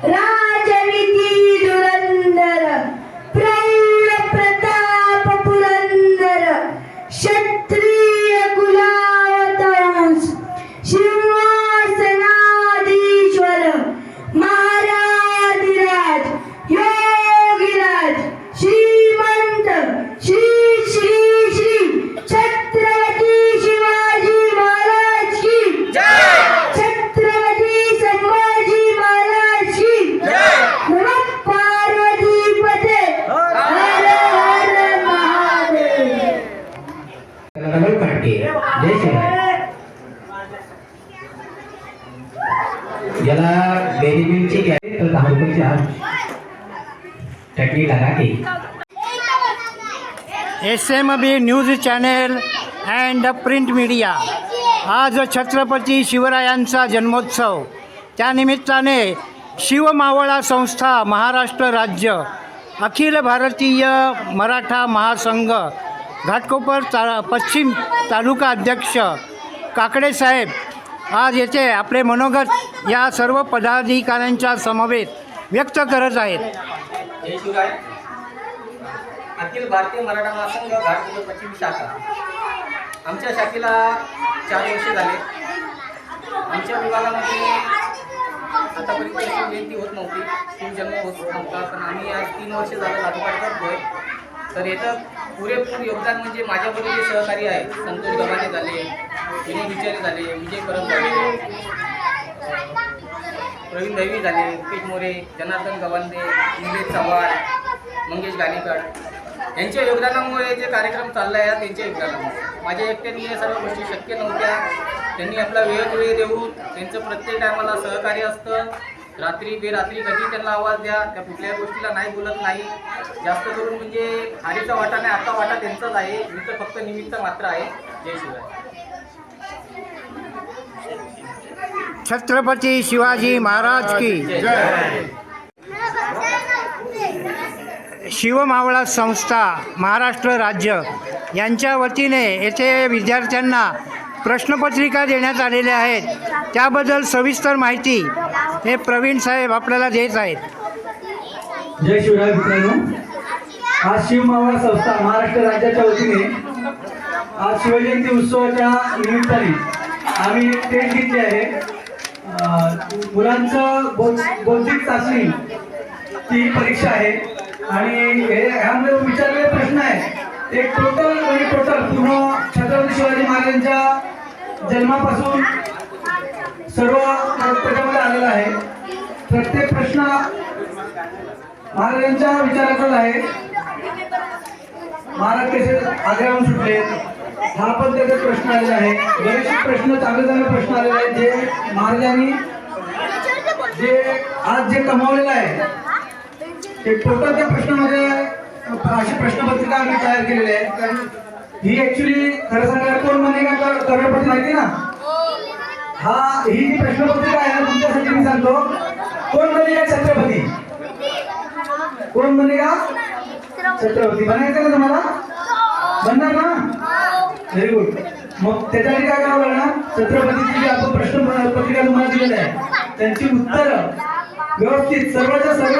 राजनीती धुरंधर प्रौढ प्रताप पुरंदर क्षत्रिय कुलावतंस सिंहासनाधीश्वर महाराधिराज योगीराज श्रीमंत श्री श्री श्री छत्रपती शिवाजी महाराज की जय, छत्रपती संभाजी महाराज की जय, नमः पार्वती पते हर हर महादेव। जय शिवाय। ज्याला बेनिफिटची घ्यावी तर 10 रुपयाची आज चटणी लगा की SMB news channel and print media. आज छत्रपती शिवरायांचा जन्मोत्सव, त्यानिमित्ताने शिवमावळा संस्था महाराष्ट्र राज्य अखिल भारतीय मराठा महासंघ घाटकोपर पश्चिम तालुका अध्यक्ष काकडे साहेब आज येथे आपले मनोगत या सर्व पदाधिकाऱ्यांच्या समवेत व्यक्त करत आहेत। जय शिवराय। अखिल भारतीय मराठा महासंघ घाटकोपर पश्चिम शाखा, आमच्या शाखेला 4 वर्ष झाले। आमच्या विभागामध्ये आतापर्यंत विनंती होत नव्हती, जन्म होत नव्हता, पण आम्ही आज 3 वर्ष झालं लागोपाठ करतोय। तर याचं पुरेपूर योगदान म्हणजे माझ्याबरोबर जे सहकारी आहेत, संतोष गव्हाणे झाले, विनय विचारे झाले, विजय परब झाले, प्रवीण दैवी झाले, मुकेश मोरे, जनार्दन गवांदे, निलेश चव्हाण, मंगेश गाणेकर यांच्या योगदानामुळे जे कार्यक्रम चालला आहे त्यांच्या योगदानामुळे माझ्या एकट्याने या सर्व गोष्टी शक्य नव्हत्या। त्यांनी आपला वेळ देऊन त्यांचं प्रत्येक टायमाला सहकार्य असतं। रात्री बेरात्री कधी त्यांना आवाज द्या, त्या कुठल्याही गोष्टीला नाही बोलत नाही। जास्त करून म्हणजे हारीचा वाटा नाही, आता वाटा त्यांचाच आहे, मी तर फक्त निमित्त मात्र आहे। जय शिवराय। छत्रपती शिवाजी महाराज की जय। शिवमावळा संस्था महाराष्ट्र राज्य यांच्या वतीने येथे विद्यार्थ्यांना प्रश्नपत्रिका देण्यात आलेल्या आहेत, त्याबद्दल सविस्तर माहिती हे प्रवीण साहेब आपल्याला देत आहेत। जय शिवराय मित्रांनो, आज शिवमावळा संस्था महाराष्ट्र राज्याच्या वतीने आज शिवजयंती उत्सवाच्या निमित्ताने आम्ही टेस्ट घेतली आहे। मुलांचं बौद्धिक चाचणी ती परीक्षा आहे आणि ह्यामध्ये विचारलेले प्रश्न आहे ते टोटल पूर्ण छत्रपती शिवाजी महाराजांच्या जन्मापासून सर्व त्याच्यामध्ये आलेला आहे। प्रत्येक प्रश्न महाराजांच्या विचाराचाच आहे। महाराज कसे आग्र्याहून सुटले हा पण त्याचा प्रश्न आलेला आहे। बरेचसे प्रश्न चांगले प्रश्न आलेले आहेत जे महाराजांनी जे आज जे कमावलेलं आहे ते टोटल त्या प्रश्नामध्ये अशी प्रश्नपत्रिका आम्ही तयार केलेली आहे। कारण ही ऍक्च्युली खरं सांगायला कोण बनेगा करोडपती माहिती ना, ही जी प्रश्नपत्रिका आहे ना तुमच्यासाठी मी सांगतो, कोण बनेगा छत्रपती, कोण बनेगा छत्रपती, बनायचं ना तुम्हाला, बनणार ना, व्हेरी गुड। मग त्याच्यासाठी काय करावं लागणार, छत्रपतीची जी आपण प्रश्नपत्रिका तुम्हाला दिलेली आहे त्यांची उत्तरं व्यवस्थित सर्वच्या सर्व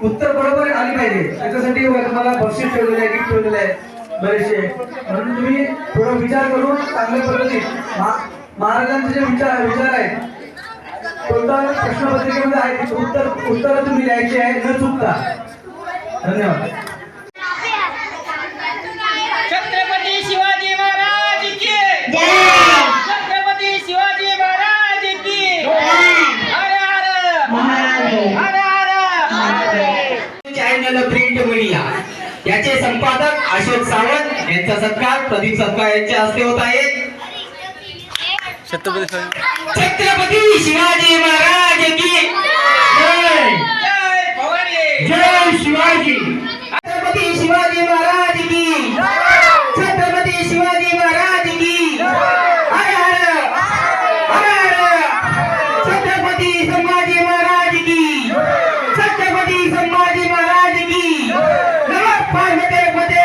उत्तर बरोबर आली पाहिजे। त्याच्यासाठी तुम्हाला बक्षीस ठेवलेलं आहे, गिफ्ट ठेवलेलं आहे बरेचसे, म्हणून तुम्ही थोडा विचार करून चांगल्या पद्धतीने महाराजांचे जे विचार आहेत टोटल प्रश्नपत्रिकेमध्ये आहेत उत्तर तुम्ही लिहायची आहे न चुकता। धन्यवाद। छत्रपती शिवाजी महाराज की जय, छत्रपती शिवाजी महाराज की जय, हर हर महादेव, हर हर महादेव। चॅनल प्रिंट मीडिया याचे संपादक अशोक सावंत यांचा सत्कार प्रदीप सत्कार यांच्या हस्ते होत आहे। छत्रपती शिवाजी महाराज की जय, जय भवानी, जय शिवाजी। छत्रपती शिवाजी महाराज की छत्रपती शिवाजी महाराज की हर हर हर हर। छत्रपती संभाजी महाराज की छत्रपती संभाजी महाराज की नमः पार्वती पते।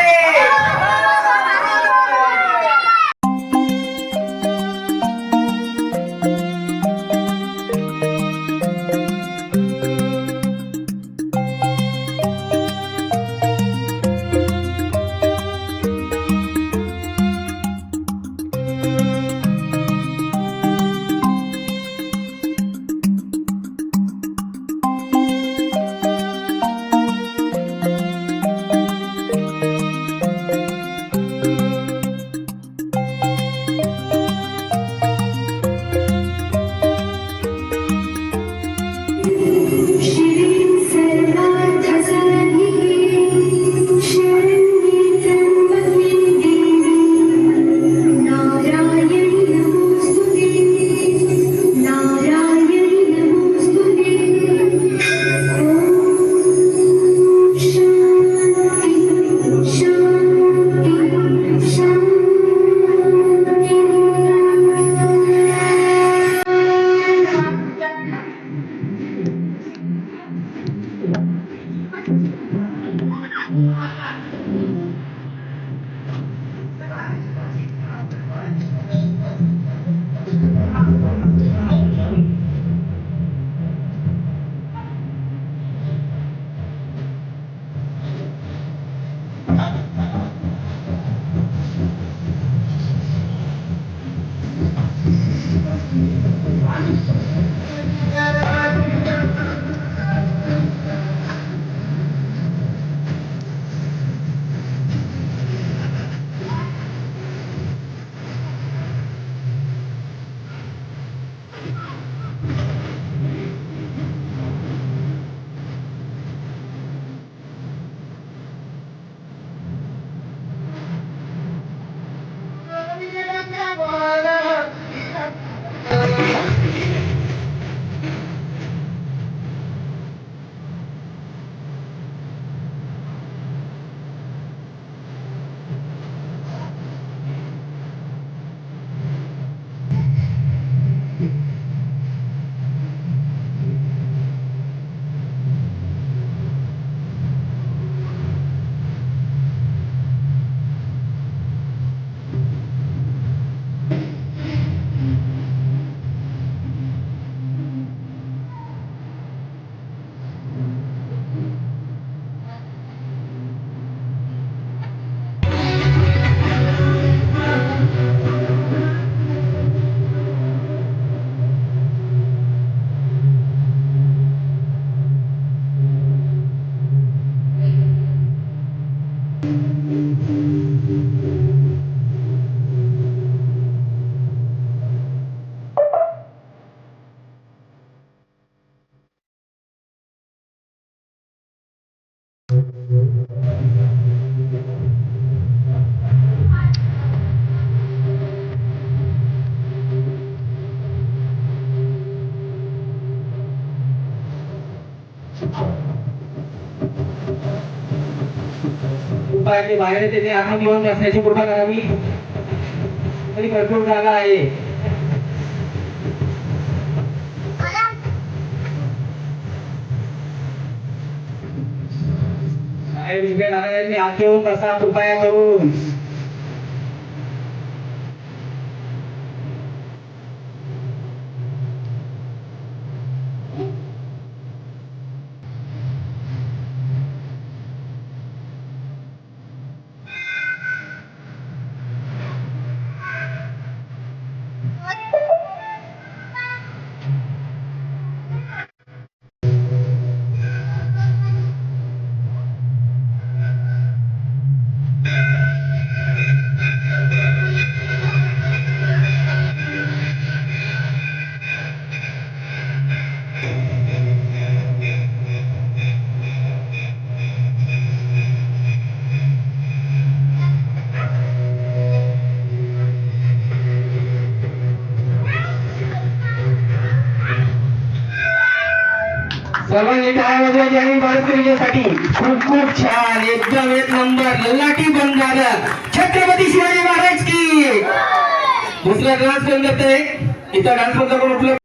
उपायाचे बाहेर त्याने आराम घेऊन बसण्याची कृपा करावी. तरी भरपूर जागा आहे. बाहेर उभे राहणाऱ्यांनी आत येऊन बसा कृपया करून. सर्वांनी टाळ्या वाजवायची आणि बाळकृष्णासाठी खूप खूप छान एकदम एक नंबर ललाटी बंगाल छत्रपती शिवाजी महाराज की. दुसरा डान्स कोण करतोय इथं डान्स कोणता कोण उपलब्ध.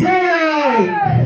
जय